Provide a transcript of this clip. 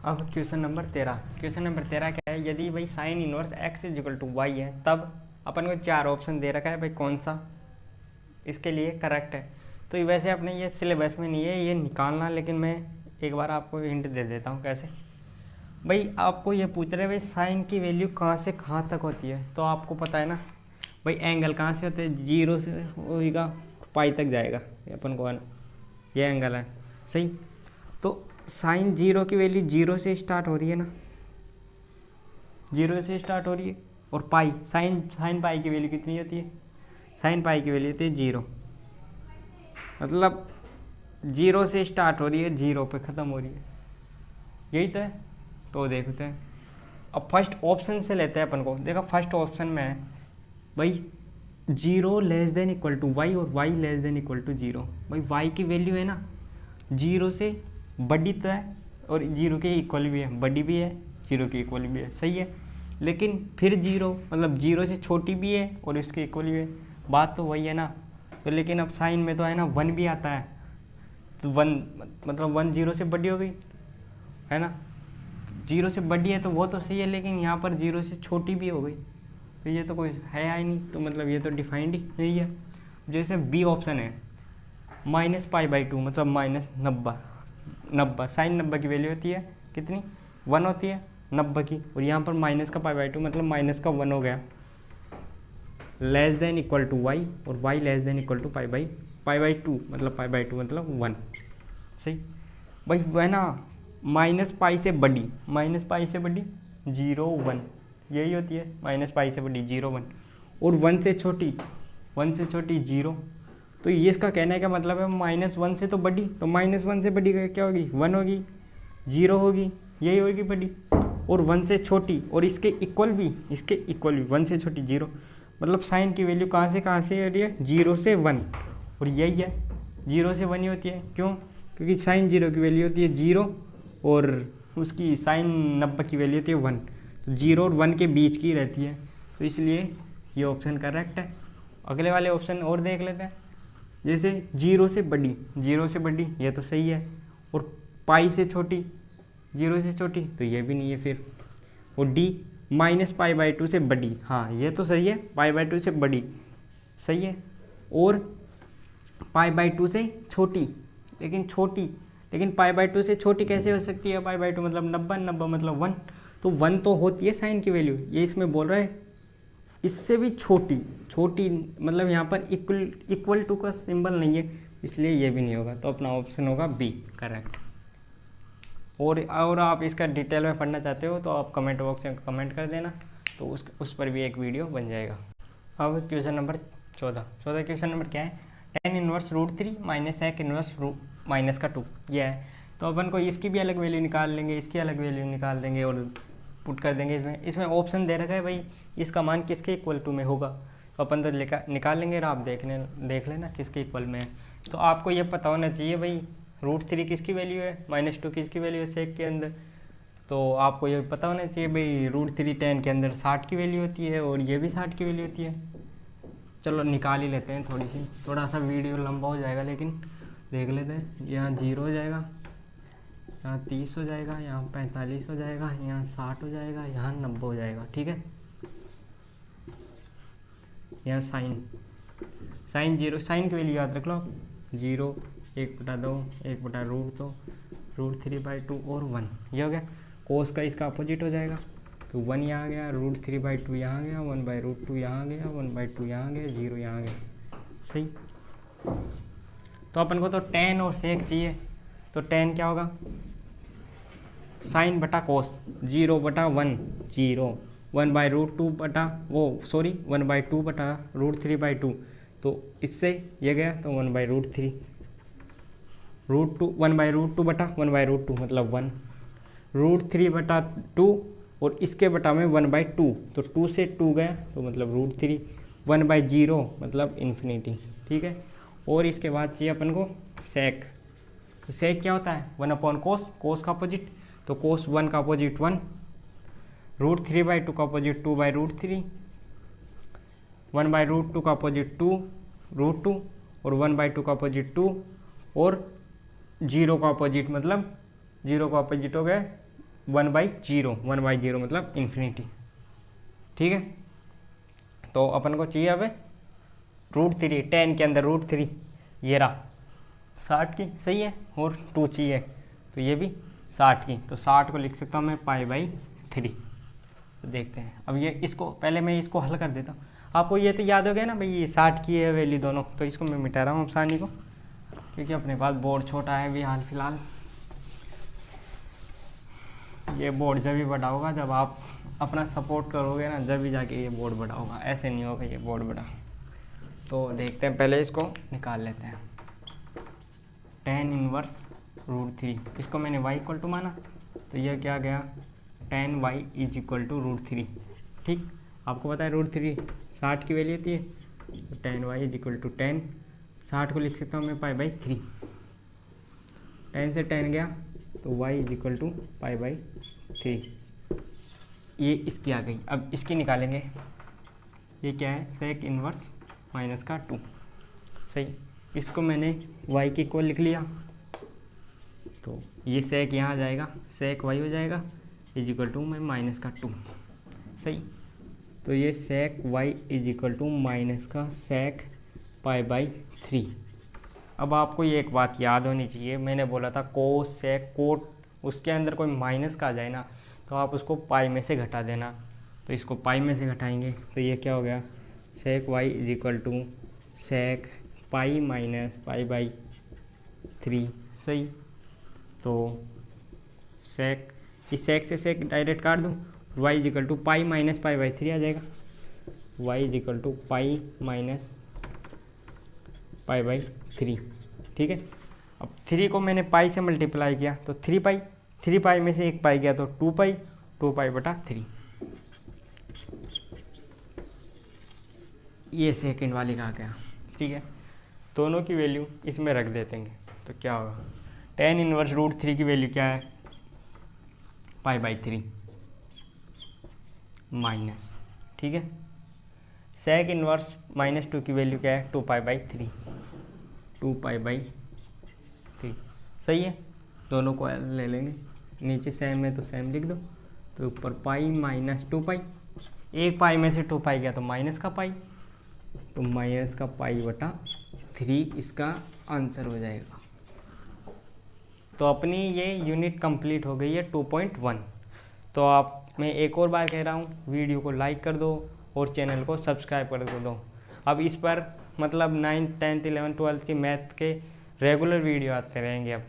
अब question number 13। Question number 13 क्या है, यदि भाई sine inverse x is equal to y है, तब अपन को 4 ऑप्शन दे रखा है भाई, कौन सा इसके लिए करेक्ट है। तो ये वैसे अपने ये सिलेबस में नहीं है ये निकालना, लेकिन मैं एक बार आपको हिंट दे देता हूँ कैसे। भाई आपको ये पूछ रहे भाई साइन की वैल्यू कहाँ से कहाँ तक होती है, तो आपको पता है ना भाई एंगल कहाँ से होते हैं, 0 से होगा पाई तक जाएगा, ये अपन को है ना, ये एंगल है सही। तो साइन 0 की वैल्यू 0 से स्टार्ट हो रही है ना, 0 से स्टार्ट हो रही है। और पाई साइन पाई की वैल्यू कितनी होती है, साइन पाई की वैल्यू होती है 0, मतलब 0 से स्टार्ट हो रही है 0 पे ख़त्म हो रही है, यही तो है। तो देखते हैं, अब फर्स्ट ऑप्शन से लेते हैं अपन को। देखो फर्स्ट ऑप्शन में है भाई 0 less than equal to Y और Y less than equal to 0। भाई वाई की वैल्यू है ना 0 से बड़ी तो है और 0 के इक्वल भी है, बड़ी भी है 0 के इक्वल भी है, सही है। लेकिन फिर 0 मतलब 0 से छोटी भी है और इसके इक्वल भी है, बात तो वही है ना। तो लेकिन अब साइन में तो है ना 1 भी आता है, तो 1 मतलब 1 0 से बड़ी हो गई है ना, 0 से बड़ी है तो वो तो सही है, लेकिन यहाँ पर 0 से छोटी भी हो गई, तो ये तो कोई है ही नहीं, तो मतलब ये तो डिफाइंड ही नहीं है। जैसे बी ऑप्शन है -π/2 मतलब -90 साइन 90 की वैल्यू होती है कितनी, 1 होती है 90 की, और यहाँ पर माइनस का π/2 मतलब माइनस का 1 हो गया, less than equal to Y और Y less than equal to π/2 मतलब π/2 मतलब 1, सही। भाई वह ना -π से बड़ी, -π से बड़ी 0 1 यही होती है, -π से बड़ी 0 1, और 1 से छोटी 0। तो ये इसका कहने का मतलब है -1 से तो बड़ी, तो -1 से बड़ी क्या होगी, 1 होगी, 0 होगी, यही होगी बड़ी, और 1 से छोटी और इसके इक्वल भी 1 से छोटी 0, मतलब साइन की वैल्यू कहाँ से हो रही है, 0 से 1, और यही है 0 से 1 ही होती है। क्यों, क्योंकि साइन 0 की वैल्यू होती है 0 और उसकी साइन 90 की वैल्यू होती है 1, तो 0 और 1 के बीच की रहती है, तो इसलिए ये ऑप्शन करेक्ट है। अगले वाले ऑप्शन और देख लेते हैं, जैसे 0 से बड़ी ये तो सही है, और पाई से छोटी 0 से छोटी तो ये भी नहीं है फिर, और डी -π/2 से बड़ी, हाँ ये तो सही है, π/2 से बड़ी सही है, और π/2 से छोटी, लेकिन π/2 से छोटी कैसे हो सकती है, π/2 मतलब 90 मतलब 1, तो 1 तो होती है साइन की वैल्यू, ये इसमें बोल रहा है इससे भी छोटी मतलब यहाँ पर इक्वल टू का सिंबल नहीं है, इसलिए ये भी नहीं होगा, तो अपना ऑप्शन होगा बी करेक्ट। और आप इसका डिटेल में पढ़ना चाहते हो तो आप कमेंट बॉक्स में कमेंट कर देना, तो उस पर भी एक वीडियो बन जाएगा। अब क्वेश्चन नंबर 14 क्वेश्चन नंबर क्या है, tan इनवर्स √3 - sec इनवर्स -2 ये है। तो अपन को इसकी भी अलग वैल्यू निकाल लेंगे, इसकी अलग वैल्यू निकाल देंगे और पुट कर देंगे। इसमें ऑप्शन दे रखा है भाई इसका मान किसके इक्वल टू में होगा, तो अपन तो निकाल लेंगे और आप देख लेना किसके इक्वल में है। तो आपको ये पता होना चाहिए भाई √3 किसकी वैल्यू है, -2 किसकी वैल्यू है सेक के अंदर, तो आपको ये पता होना चाहिए भाई √3 tan के अंदर 60 की वैल्यू होती है और ये भी 60 की वैल्यू होती है। चलो निकाल ही लेते हैं, थोड़ा सा वीडियो लंबा हो जाएगा, लेकिन देख लेते हैं। यहाँ 0 हो जाएगा, यहाँ 30 हो जाएगा, यहाँ 45 हो जाएगा, यहाँ 60 हो जाएगा, यहाँ 90 हो जाएगा, ठीक है। यहाँ साइन 0, साइन की वैल्यू याद रख लो 0 1/2 1/√2 √3/2 और 1, ये हो गया। कोस का इसका अपोजिट हो जाएगा, तो 1 यहाँ आ गया, √3/2 यहाँ आ गया, 1/√2 यहाँ आ गया, 1/2 यहाँ आ गया, 0 यहाँ आ गया, सही। तो अपन को तो tan और सेक चाहिए, तो tan क्या होगा, साइन बटा कोस 0/1 0 1/√2 1/2/√3/2, तो इससे ये गया तो 1/√3 1/√2 बटा 1/√2 मतलब 1 √3/2 और इसके बटा में 1/2, तो 2 से 2 गया तो मतलब √3 1/0 मतलब इन्फिनिटी, ठीक है। और इसके बाद चाहिए अपन को सेक, तो सेक क्या होता है 1/cos, कोस का अपोजिट, तो cos 1 का अपोजिट 1, √3/2 का अपोजिट 2/√3, 1/√2 का अपोजिट 2 √2 और 1/2 का अपोजिट 2 और 0 का अपोजिट मतलब 0 का अपोजिट हो गया 1/0, 1/0 मतलब इन्फिनिटी। ठीक है, तो अपन को चाहिए अब √3, 10 के अंदर √3, ये रहा 60 की, सही है, और 2 चाहिए तो ये भी 60 की, तो 60 को लिख सकता हूँ मैं π/3। तो देखते हैं अब ये, इसको पहले मैं इसको हल कर देता हूँ। आपको ये तो याद हो गया ना भाई, ये 60 की है वैल्यू दोनों, तो इसको मैं मिटा रहा हूँ आसानी को, क्योंकि अपने पास बोर्ड छोटा है अभी हाल फिलहाल। ये बोर्ड जब भी बड़ा होगा जब आप अपना सपोर्ट करोगे ना, जब भी जाके ये बोर्ड बड़ा होगा, ऐसे नहीं होगा ये बोर्ड बड़ा। तो देखते हैं, पहले इसको निकाल लेते हैं। tan इनवर्स √3, इसको मैंने y इक्वल टू माना, तो यह क्या गया, tan y is equal to √3। ठीक, आपको पता है √3 60 की वैल्यू होती है, तो tan y is equal to 10, 60 को लिख सकता हूँ मैं π/3, 10 से 10 गया तो y इज इक्वल टू π/3। ये इसकी आ गई, अब इसकी निकालेंगे। ये क्या है, sec इनवर्स माइनस का 2, सही, इसको मैंने y की इक्वल लिख लिया, तो ये sec यहाँ आ जाएगा, sec y हो जाएगा इज इक्वल टू में माइनस का 2, सही। तो ये sec y is equal to minus का sec π/3। अब आपको ये एक बात याद होनी चाहिए, मैंने बोला था कोस सेक कोट, उसके अंदर कोई माइनस का आ जाए ना तो आप उसको पाई में से घटा देना, तो इसको पाई में से घटाएंगे तो ये क्या हो गया, sec y is equal to sec pi minus π/3, सही। तो sec, इस sec से sec डायरेक्ट काट दूँ, y is equal to pi minus π/3 आ जाएगा, y is equal to pi minus π/3। ठीक है, अब 3 को मैंने पाई से मल्टीप्लाई किया तो 3 पाई में से 1 पाई गया तो 2 पाई/3। ये सेकंड वाली का आ गया। ठीक है, दोनों की वैल्यू इसमें रख देते हैं तो क्या होगा, tan इनवर्स √3 की वैल्यू क्या है, π/3 माइनस, ठीक है, sec इनवर्स -2 की वैल्यू क्या है, 2 π/3, 2 π/3, सही है। दोनों को ले लेंगे, नीचे सेम है तो सेम लिख दो, तो ऊपर पाई माइनस 2 पाई, 1 पाई में से 2 पाई गया तो माइनस का पाई, तो माइनस का π/3 इसका आंसर हो जाएगा। तो अपनी ये यूनिट कंप्लीट हो गई है 2.1। तो आप, मैं एक और बार कह रहा हूँ, वीडियो को लाइक कर दो और चैनल को सब्सक्राइब कर दो। अब इस पर मतलब 9th 10th 11th 12th के मैथ के रेगुलर वीडियो आते रहेंगे अब।